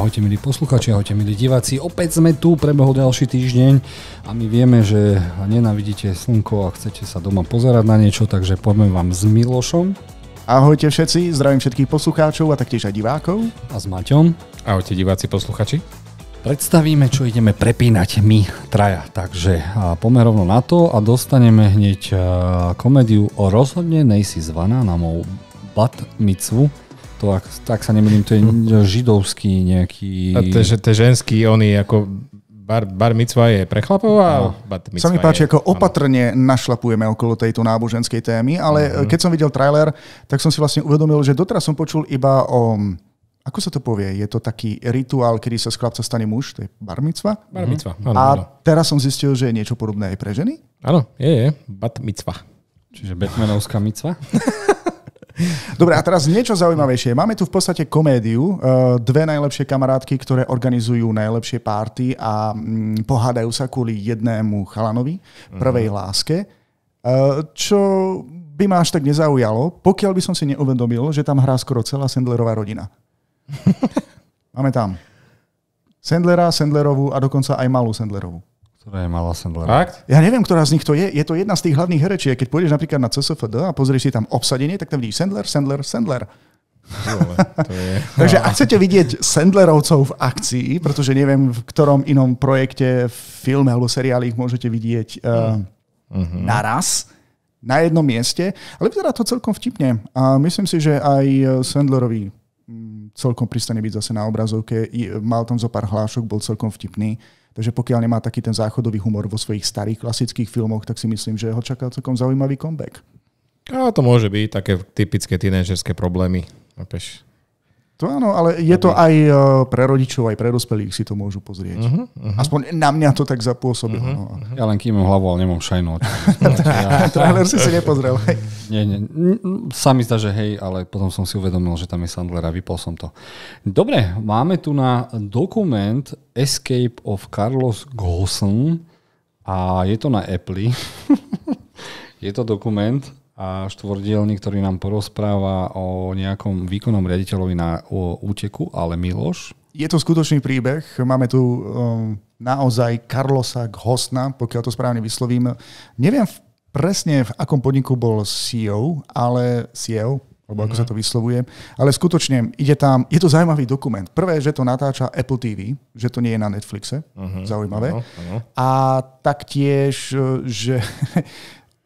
Ahojte milí posluchači, ahojte milí diváci. Opäť sme tu, prebehol ďalší týždeň a my vieme, že nenávidíte slnko a chcete sa doma pozerať na niečo, takže poďme vám s Milošom. Ahojte všetci, zdravím všetkých poslucháčov a taktiež aj divákov. A s Maťom. Ahojte diváci, posluchači. Predstavíme, čo ideme prepínať my traja, takže poďme rovno na to a dostaneme hneď komédiu o Rozhodne nejsi zvaná na mou bat micvu. To, ak sa nemýlim, to je židovský nejaký... A to je ženský, on je ako bar micva je pre chlapov a bat micva sa mi páči, ako opatrne našlapujeme okolo tejto náboženskej témy, ale keď som videl trailer, tak som si vlastne uvedomil, že doteraz som počul iba o... Ako sa to povie? Je to taký rituál, kedy sa z chlapca stane muž, to je bar micva? Bar micva, áno. A teraz som zistil, že je niečo podobné aj pre ženy? Áno, je, bat micva. Čiže Batmanovská micva? Dobre, a teraz niečo zaujímavejšie. Máme tu v podstate komédiu, dve najlepšie kamarátky, ktoré organizujú najlepšie párty a pohádajú sa kvôli jednému chalanovi, prvej láske, čo by ma až tak nezaujalo, pokiaľ by som si neuvedomil, že tam hrá skoro celá Sandlerová rodina. Máme tam Sandlera, Sandlerovú a dokonca aj malú Sandlerovú. Ktorá je malá Sandlera. Fakt? Ja neviem, ktorá z nich to je. Je to jedna z tých hlavných herečiek. Keď pôjdeš napríklad na CSFD a pozrieš si tam obsadenie, tak tam vidíš Sandler. Takže ak chcete vidieť Sandlerovcov v akcii, pretože neviem, v ktorom inom projekte, filme alebo seriáli ich môžete vidieť naraz, na jednom mieste, ale vyzerá to celkom vtipne. A myslím si, že aj Sandlerovi celkom pristane byť zase na obrazovke. Mal tam zo pár hlášok, bol celkom vtipný. Takže pokiaľ nemá taký ten záchodový humor vo svojich starých klasických filmoch, tak si myslím, že ho čaká celkom zaujímavý comeback. A to môže byť také typické tínedžerské problémy. To áno, ale je to aj pre rodičov, aj pre dospelých si to môžu pozrieť. Aspoň na mňa to tak zapôsobilo. Ja len kýmem hlavu, ale nemám šajnu. Trailer si nepozrel. Nie. Sami zdá, že hej, ale potom som si uvedomil, že tam je Sandler a vypol som to. Dobre, máme tu na dokument Escape of Carlos Ghosn a je to na Apple. Je to dokument a štvordielny, ktorý nám porozpráva o nejakom výkonnom riaditeľovi na úteku, ale Miloš? Je to skutočný príbeh. Máme tu naozaj Carlosa Ghosna, pokiaľ to správne vyslovím. Neviem presne, v akom podniku bol CEO, alebo ako sa to vyslovuje, ale skutočne ide tam, je to zaujímavý dokument. Prvé, že to natáča Apple TV, že to nie je na Netflixe, zaujímavé. A taktiež, že...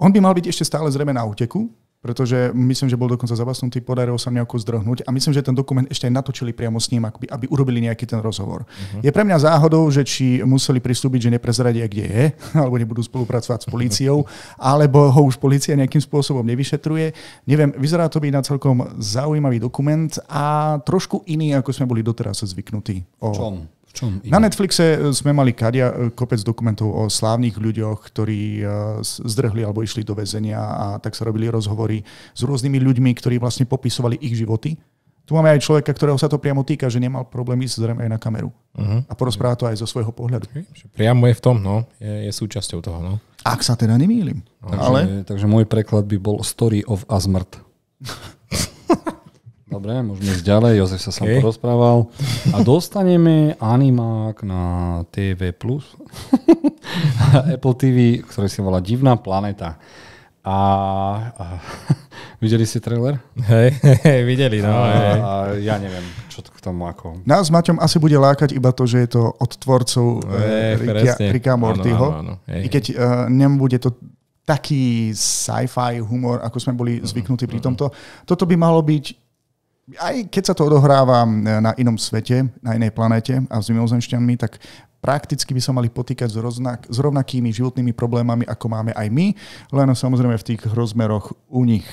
On by mal byť ešte stále zrejme na úteku, pretože myslím, že bol dokonca zabasnutý, podarilo sa nejako zdrhnúť a myslím, že ten dokument ešte aj natočili priamo s ním, aby urobili nejaký ten rozhovor. Je pre mňa záhodou, že či museli pristúpiť, že neprezradia, kde je, alebo nebudú spolupracovať s políciou, alebo ho už polícia nejakým spôsobom nevyšetruje. Neviem, vyzerá to byť na celkom zaujímavý dokument a trošku iný, ako sme boli doteraz zvyknutí. Na Netflixe sme mali kopec dokumentov o slávnych ľuďoch, ktorí zdrhli alebo išli do väzenia a tak sa robili rozhovory s rôznymi ľuďmi, ktorí vlastne popisovali ich životy. Tu máme aj človeka, ktorého sa to priamo týka, že nemal problémy zrejme aj na kameru. A porozpráva to aj zo svojho pohľadu. Priamo je v tom, je súčasťou toho. No. Ak sa teda nemýlim. Takže môj preklad by bol Story of Azmrt. Dobre, môžeme ísť ďalej, Jozef sa sám porozprával. A dostaneme animák na TV+. Apple TV, ktorý si volá Divná planéta. A videli ste trailer? Hej, videli, no. A ja neviem, čo k tomu ako... Nás s Maťom asi bude lákať iba to, že je to od tvorcov Ricka Mortyho. I keď nebude to taký sci-fi humor, ako sme boli zvyknutí pri tomto. Toto by malo byť aj keď sa to odohráva na inom svete, na inej planéte a s mimozemšťanmi, tak prakticky by sa mali potýkať s rovnakými životnými problémami, ako máme aj my, len samozrejme v tých rozmeroch u nich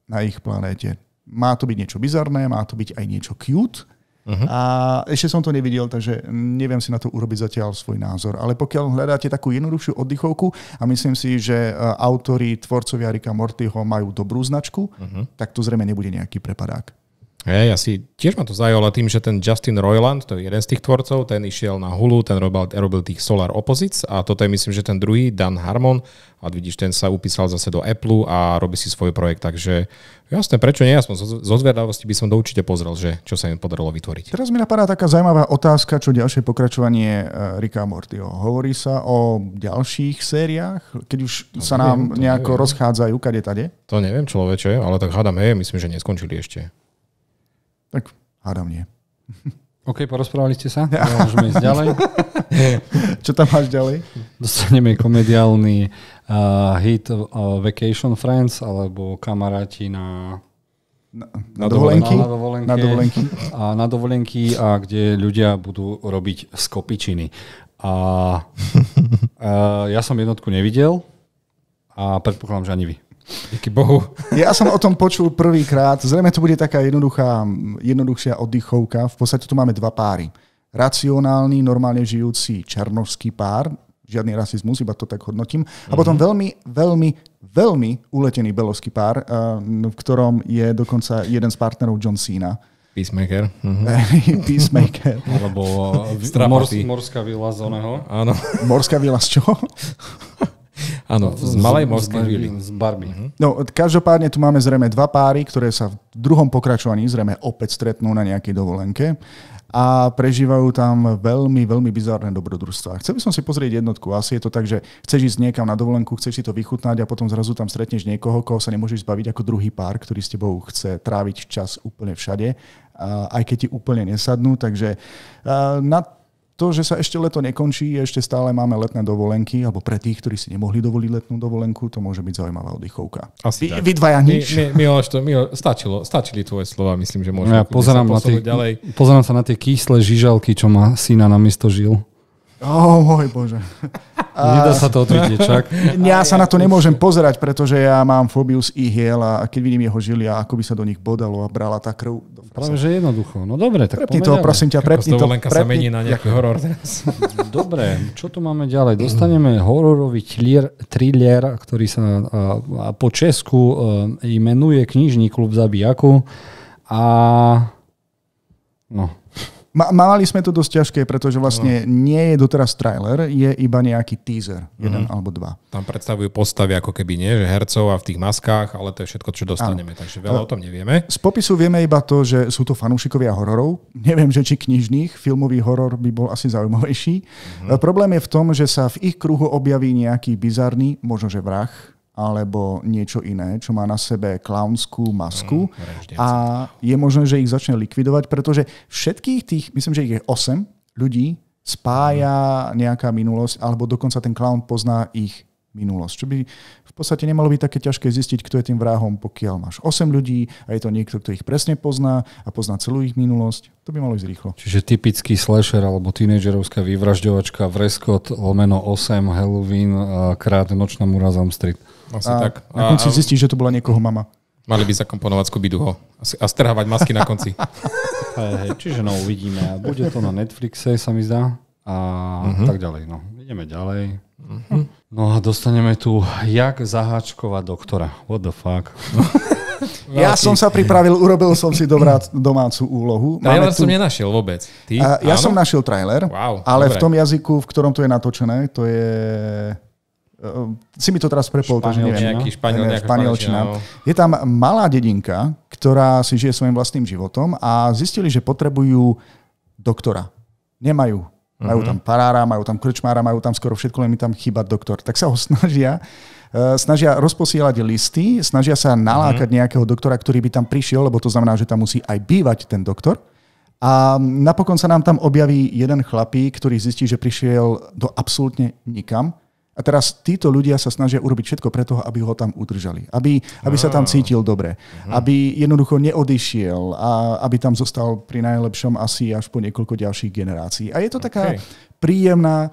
na ich planéte. Má to byť niečo bizarné, má to byť aj niečo cute. A ešte som to nevidel, takže neviem si na to urobiť zatiaľ svoj názor. Ale pokiaľ hľadáte takú jednoduchšiu oddychovku a myslím si, že autori, tvorcovia Ricka Mortyho majú dobrú značku, tak to zrejme nebude nejaký prepadák. Hej, asi tiež ma to zajalo tým, že ten Justin Roiland, to je jeden z tých tvorcov, ten išiel na Hulu, ten robil tých Solar Opposites a toto je myslím, že ten druhý, Dan Harmon, a vidíš, ten sa upísal zase do Apple a robí si svoj projekt, takže jasné, prečo nie? Aspoň zo zvedavosti by som to určite pozrel, že čo sa im podarilo vytvoriť. Teraz mi napadá taká zaujímavá otázka, čo ďalšie pokračovanie Ricka a Mortyho. Hovorí sa o ďalších sériách, keď už sa nám nejako rozchádzajú kade tade? To neviem, človeče, ale tak hádam, hej, myslím, že neskončili ešte. Tak hádam nie. OK, porozprávali ste sa? Môžeme ísť ďalej. Čo tam máš ďalej? Dostaneme komediálny hit Vacation Friends alebo kamaráti na dovolenky. Na dovolenky, a kde ľudia budú robiť skopičiny. Ja som jednotku nevidel a predpokladám, že ani vy. Díky Bohu. Ja som o tom počul prvýkrát. Zrejme to bude taká jednoduchšia oddychovka. V podstate tu máme dva páry. Racionálny, normálne žijúci černošský pár. Žiadny rasizmus, iba to tak hodnotím. A potom veľmi uletený belovský pár, v ktorom je dokonca jeden z partnerov John Cena. Peacemaker. Peacemaker. Alebo morská vila z oného. Áno. Morská vila z čoho? Áno, z malej morskej vily. Z Barbie. No, každopádne tu máme zrejme dva páry, ktoré sa v druhom pokračovaní zrejme opäť stretnú na nejakej dovolenke a prežívajú tam veľmi bizarné dobrodružstvá. Chcel by som si pozrieť jednotku. Asi je to tak, že chceš ísť niekam na dovolenku, chceš si to vychutnať a potom zrazu tam stretneš niekoho, koho sa nemôžeš zbaviť ako druhý pár, ktorý s tebou chce tráviť čas úplne všade, aj keď ti úplne nesadnú. Takže na to, že sa ešte leto nekončí, ešte stále máme letné dovolenky, alebo pre tých, ktorí si nemohli dovoliť letnú dovolenku, to môže byť zaujímavá oddychovka. Vy dvaja nič? Stačili tvoje slova, myslím, že môžeme pozerám sa na tie kyslé žižalky, čo má syna namiesto žil. Môj Bože. Nedá sa to odvidieť, čak? Ja sa na to nemôžem pozerať, pretože ja mám fóbiu z ihiel a keď vidím jeho žily a ako by sa do nich bodalo a brala tá krv. Práve, že jednoducho. No dobre, tak prepni to, prosím ťa, prepni to. Dovolenka sa mení na nejaký horor teraz. Dobre, čo tu máme ďalej? Dostaneme hororový thriller, ktorý sa po česku imenuje Knižný klub zabijaku. Mali sme to dosť ťažké, pretože vlastne nie je doteraz trailer, je iba nejaký teaser, jeden alebo dva. Tam predstavujú postavy ako keby nie, že hercov a v tých maskách, ale to je všetko, čo dostaneme, takže veľa o tom nevieme. Z popisu vieme iba to, že sú to fanúšikovia hororov. Neviem, že či knižných, filmový horor by bol asi zaujímavejší. Problém je v tom, že sa v ich kruhu objaví nejaký bizarný, možno že vrah, alebo niečo iné, čo má na sebe klaunskú masku a je možné, že ich začne likvidovať, pretože všetkých tých, myslím, že ich je 8 ľudí, spája nejaká minulosť, alebo dokonca ten klaun pozná ich minulosť. Čo by v podstate nemalo byť také ťažké zistiť, kto je tým vrahom, pokiaľ máš 8 ľudí a je to niekto, kto ich presne pozná a pozná celú ich minulosť. To by malo ísť rýchlo. Čiže typický slasher alebo tínedžerovská vyvražďovačka Vrescott lomeno 8 Halloween krát Nočná múra z Elm Street. Asi tak. Na konci zistíš, že to bola niekoho mama. Mali by zakomponovať Scooby-Dooho a strhávať masky na konci. Čiže uvidíme. Bude to na Netflixe, sa mi zdá. A tak ďalej. No, ideme ďalej. No a dostaneme tu Jak zaháčkovať doktora. What the fuck? Ja som sa pripravil, urobil som si domácu úlohu. Trailer som nenašiel vôbec. Ty? Ja som našiel trailer, ale v tom jazyku, v ktorom to je natočené, to je... Si mi to teraz prepol, takže neviem. Španielčina. Je tam malá dedinka, ktorá si žije svojím vlastným životom a zistili, že potrebujú doktora. Nemajú. Majú tam parára, majú tam krčmára, majú tam skoro všetko, len mi tam chýba doktor. Tak sa ho snažia rozposielať listy, snažia sa nalákať nejakého doktora, ktorý by tam prišiel, lebo to znamená, že tam musí aj bývať ten doktor. A napokon sa nám tam objaví jeden chlapík, ktorý zistí, že prišiel do absolútne nikam. A teraz títo ľudia sa snažia urobiť všetko preto, aby ho tam udržali. Aby sa tam cítil dobre. Aby jednoducho neodišiel a aby tam zostal pri najlepšom asi až po niekoľko ďalších generácií. A je to taká príjemná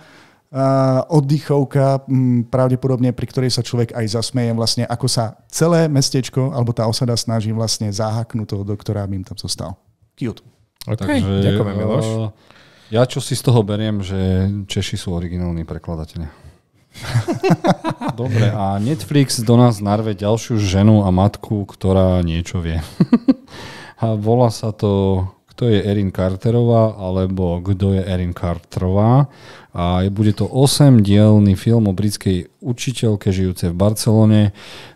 oddychovka, pravdepodobne pri ktorej sa človek aj zasmeje vlastne, ako sa celé mestečko alebo tá osada snaží vlastne zahaknúť toho doktora, aby im tam zostal. Cute. Okay. Takže, ďakujem, Miloš. Ja čo si z toho beriem, že Češi sú originálni prekladatelia. Dobre, a Netflix do nás narve ďalšiu ženu a matku, ktorá niečo vie. A volá sa to Kto je Erin Carterová, alebo Kto je Erin Carterová. A bude to 8-dielny film o britskej učiteľke žijúcej v Barcelone,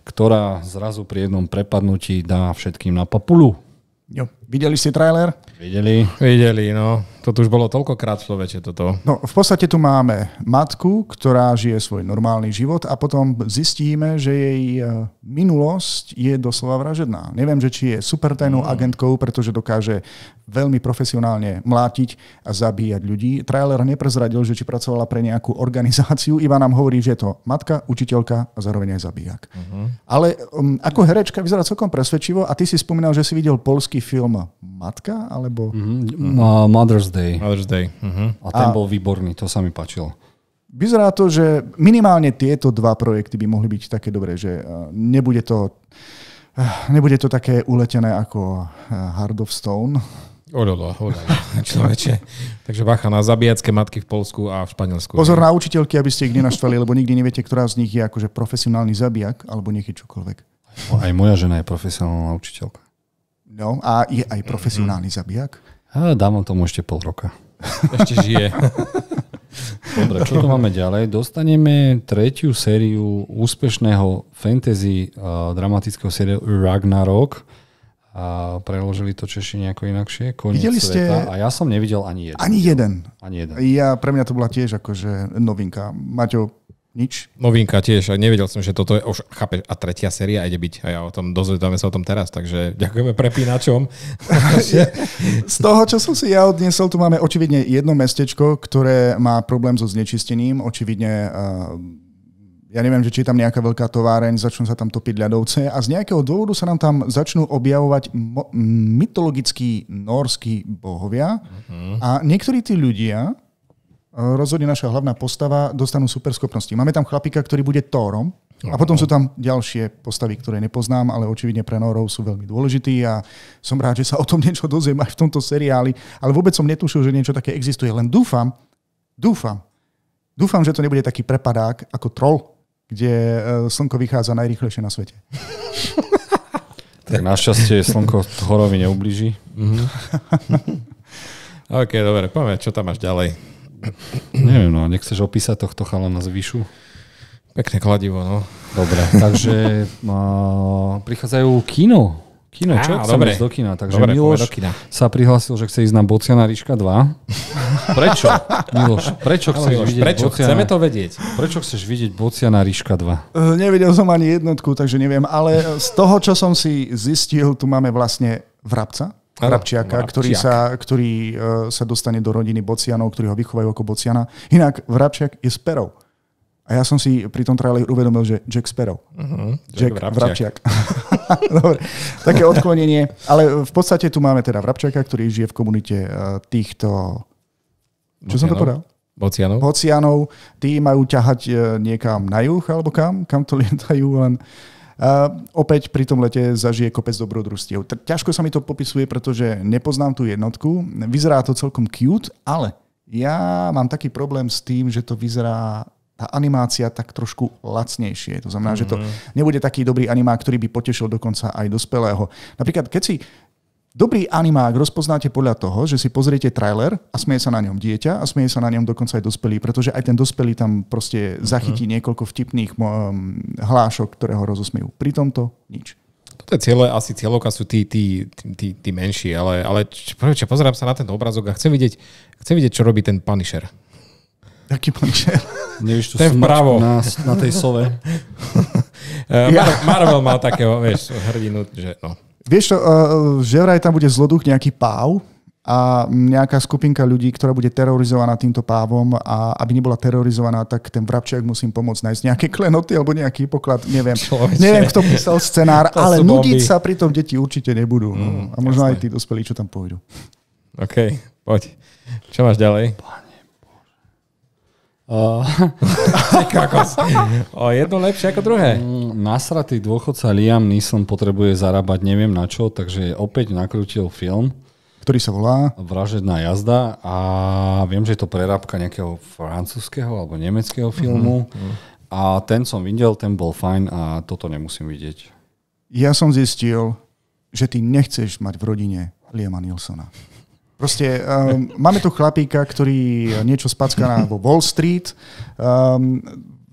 ktorá zrazu pri jednom prepadnutí dá všetkým na papulu. Jo. Videli ste trailer? Videli, no. Toto už bolo toľkokrát človeče, toto. No, v podstate tu máme matku, ktorá žije svoj normálny život a potom zistíme, že jej minulosť je doslova vražedná. Neviem, že či je supertajnou agentkou, pretože dokáže veľmi profesionálne mlátiť a zabíjať ľudí. Trailer neprezradil, že či pracovala pre nejakú organizáciu, iba nám hovorí, že je to matka, učiteľka a zároveň aj zabíjak. Ale ako herečka vyzerá celkom presvedčivo a ty si spomínal, že si videl poľský film Matka, alebo... Mother's Day. A ten bol výborný, to sa mi páčilo. Vyzerá to, že minimálne tieto dva projekty by mohli byť také dobré, že nebude to také uletené ako Heart of Stone. Človeče. Takže bacha na zabíjacké matky v Poľsku a v Španielsku. Pozor na učiteľky, aby ste ich nenaštvali, lebo nikdy neviete, ktorá z nich je akože profesionálny zabijak alebo nieký čokoľvek. Aj moja žena je profesionálna učiteľka. No a je aj profesionálny zabijak? Dám tomu ešte pol roka. Ešte žije. Dobre, čo tu máme ďalej? Dostaneme 3. sériu úspešného fantasy dramatického sériu Ragnarok. A preložili to Češi nejako inakšie. Koniec sveta. A ja som nevidel ani jeden. Ani jeden. Pre mňa to bola tiež akože novinka. Maťo, nič? Novinka tiež. Nevedel som, že toto je už, chápeš, a 3. séria ide byť. A ja dozvedáme sa o tom teraz, takže ďakujeme prepínačom. Z toho, čo som si ja odniesol, tu máme očividne jedno mestečko, ktoré má problém so znečistením. Očividne, ja neviem, že či je tam nejaká veľká továreň, začnú sa tam topiť ľadovce a z nejakého dôvodu sa nám tam začnú objavovať mytologickí nórski bohovia a niektorí tí ľudia, rozhodne naša hlavná postava, dostanú superschopnosti. Máme tam chlapíka, ktorý bude Thorom a potom sú tam ďalšie postavy, ktoré nepoznám, ale očividne pre Nórov sú veľmi dôležití a som rád, že sa o tom niečo dozviem aj v tomto seriáli, ale vôbec som netušil, že niečo také existuje. Len dúfam, že to nebude taký prepadák ako Troll, kde slnko vychádza najrýchlejšie na svete. Tak našťastie slnko Thorovi neublíži. OK, dobre, poďme, čo tam máš ďalej? Neviem, no, nechceš opísať tohto chalana z Vyšu? Pekné kladivo, no. Dobre, takže prichádzajú kino. Čo chceme ísť do kina? Takže dobre, Miloš sa prihlásil, že chce ísť na Bociana Ríška 2. Prečo? Miloš, prečo chceš vidieť Bociana? Chceme to vedieť. Prečo chceš vidieť Bociana Ríška 2? Nevidel som ani jednotku, takže neviem, ale z toho, čo som si zistil, tu máme vlastne vrabca. Vrabčiaka, ktorý sa dostane do rodiny Bocianov, ktorí ho vychovajú ako Bociana. Inak Vrabčiak je Sparrow. A ja som si pri tom traileri uvedomil, že Jack Sparrow. Jack Vrabčiak. Dobre, také odklonenie. Ale v podstate tu máme teda Vrabčiaka, ktorý žije v komunite týchto... Čo som to povedal? Bocianov. Tí majú ťahať niekam na juh, alebo kam to lietajú len... Opäť pri tom lete zažije kopec dobrodružstiev. Ťažko sa mi to popisuje, pretože nepoznám tú jednotku. Vyzerá to celkom cute, ale ja mám taký problém s tým, že to vyzerá tá animácia tak trošku lacnejšie. To znamená, že to nebude taký dobrý animák, ktorý by potešil dokonca aj dospelého. Napríklad, keď si dobrý animák rozpoznáte podľa toho, že si pozriete trailer a smeje sa na ňom dieťa a smeje sa na ňom dokonca aj dospelý, pretože aj ten dospelý tam proste zachytí niekoľko vtipných hlášok, ktoré ho rozosmejú. Pri tomto nič. Toto je asi cieľovka sú tí menší, ale čo pozerám sa na ten obrazok a chcem vidieť, čo robí ten Punisher. Aký Punisher? Nevíš tu smrčku na tej sove? Marvel mal takého, hrdinu, že no. Vieš čo, že vraj tam bude zloduch nejaký páv a nejaká skupinka ľudí, ktorá bude terorizovaná týmto pávom a aby nebola terorizovaná, tak ten vrabčiak musím pomôcť nájsť nejaké klenoty alebo nejaký poklad, neviem. Neviem, kto písal scenár, ale nudiť sa pri tom deti určite nebudú. A možno aj tí dospelí, čo tam pôjdu. OK, poď. Čo máš ďalej? Jedno lepšie ako druhé. Nasratý dôchodca Liam Neeson potrebuje zarábať neviem na čo, takže opäť nakrútil film, ktorý sa volá Vražedná jazda a viem, že je to prerábka nejakého francúzskeho alebo nemeckého filmu a ten som videl, ten bol fajn a toto nemusím vidieť. Ja som zistil, že ty nechceš mať v rodine Liama Neesona. Proste máme tu chlapíka, ktorý niečo spacká vo Wall Street,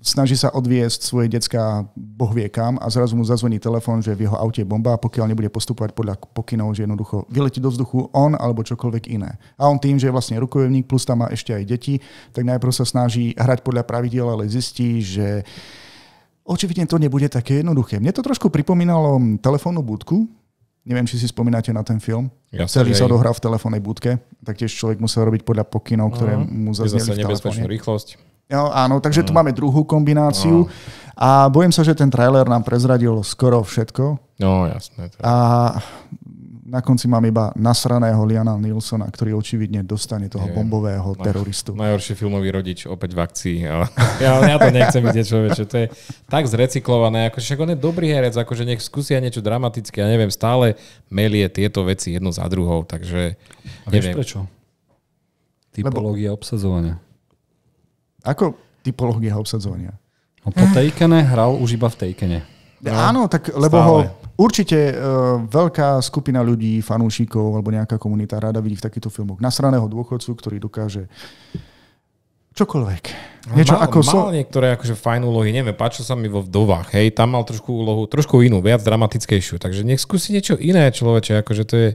snaží sa odviesť svoje decká boh vie kam a zrazu mu zazvoní telefón, že v jeho aute je bomba a pokiaľ nebude postupovať podľa pokynov, že jednoducho vyletí do vzduchu on alebo čokoľvek iné. A on tým, že je vlastne rukojemník plus tam má ešte aj deti, tak najprv sa snaží hrať podľa pravidiel, ale zistí, že očividne to nebude také jednoduché. Mne to trošku pripomínalo telefónnu budku. Neviem, či si spomínate na ten film. Celý sa odohral v telefónnej budke. Taktiež človek musel robiť podľa pokynov, ktoré mu zazneli v telefóne. Nebezpečnú rýchlosť. No, áno, takže tu máme druhú kombináciu a bojím sa, že ten trailer nám prezradil skoro všetko. No, jasné. A na konci mám iba nasraného Liama Neesona, ktorý očividne dostane toho bombového teroristu. Najhorší filmový rodič opäť v akcii. Ale ja to nechcem vidieť, človeče. To je tak zrecyklované. Akože však on je dobrý herec, akože nech skúsia niečo dramatické. Ja neviem, stále melie tieto veci jedno za druhou. Takže neviem. Vieš prečo? Typológia obsadzovania. Ako typológia obsadzovania? No, po Takene hral už iba v Takene. No, áno, tak lebo ho určite veľká skupina ľudí, fanúšikov alebo nejaká komunita rada vidí v takýchto filmoch nasraného dôchodcu, ktorý dokáže čokoľvek. Niečo mal niektoré akože fajn úlohy, neviem, páčil sa mi vo Vdovách, hej, tam mal trošku inú, viac dramatickejšiu, takže nech skúsi niečo iné, človeče, akože to je.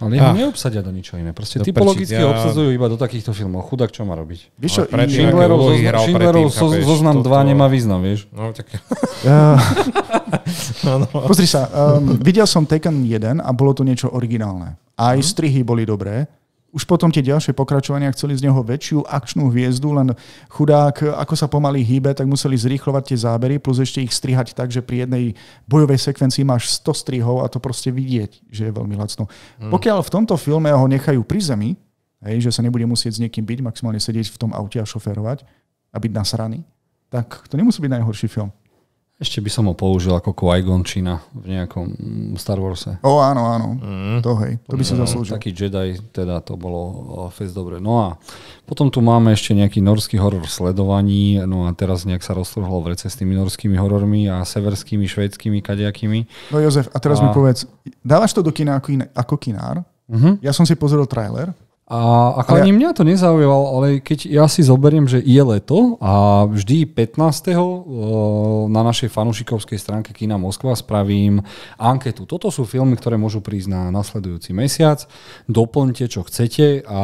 Ale jeho neobsadia do ničo iné. Proste typologicky obsadzujú iba do takýchto filmov. Chudák, čo má robiť? Vieš čo, Schindlerov zoznam 2 nemá význam, vieš? No, tak. Pozri sa, videl som Taken 1 a bolo to niečo originálne. Aj strihy boli dobré. Už potom tie ďalšie pokračovania chceli z neho väčšiu akčnú hviezdu, len chudák, ako sa pomaly hýbe, tak museli zrýchlovať tie zábery, plus ešte ich strihať tak, že pri jednej bojovej sekvencii máš 100 strihov a to proste vidieť, že je veľmi lacno. Pokiaľ v tomto filme ho nechajú pri zemi, hej, že sa nebude musieť s niekým byť, maximálne sedieť v tom aute a šoférovať a byť nasraný, tak to nemusí byť najhorší film. Ešte by som ho použil ako Qui-Gon Jinn v nejakom Star Warse. Áno. To by si zaslúžil. Taký Jedi, teda to bolo fest dobre. No a potom tu máme ešte nejaký norský horor Sledovaní, no a teraz nejak sa roztrhlo v rece s tými norskými horormi a severskými, švédskymi, kadejakými. No Jozef, a teraz mi povedz, dávaš to do kina ako kinár? Ja som si pozrel trailer. A ani mňa to nezaujalo, ale keď ja si zoberiem, že je leto a vždy 15. na našej fanúšikovskej stránke Kina Moskva spravím anketu. Toto sú filmy, ktoré môžu prísť na nasledujúci mesiac. Doplňte, čo chcete a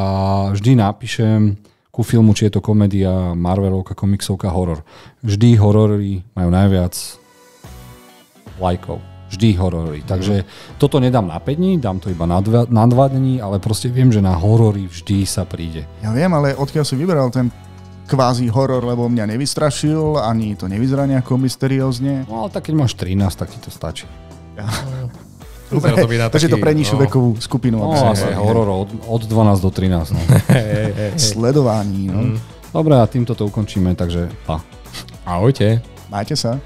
vždy napíšem ku filmu, či je to komédia, Marvelovka, komiksovka, horor. Vždy horory majú najviac lajkov. Vždy horory. Takže toto nedám na 5 dní, dám to iba na 2 dní, ale proste viem, že na horory vždy sa príde. Ja viem, ale odkiaľ si vybral ten kvázi horor, lebo mňa nevystrašil, ani to nevyzerá nejako mysteriózne. No ale tak keď máš 13, tak ti to stačí. Ja. Dobre, takže to pre nižšiu vekovú skupinu. No asi horor od 12 do 13. No. Sledování. No. Dobre, a týmto to ukončíme, takže pa. Ahojte. Majte sa.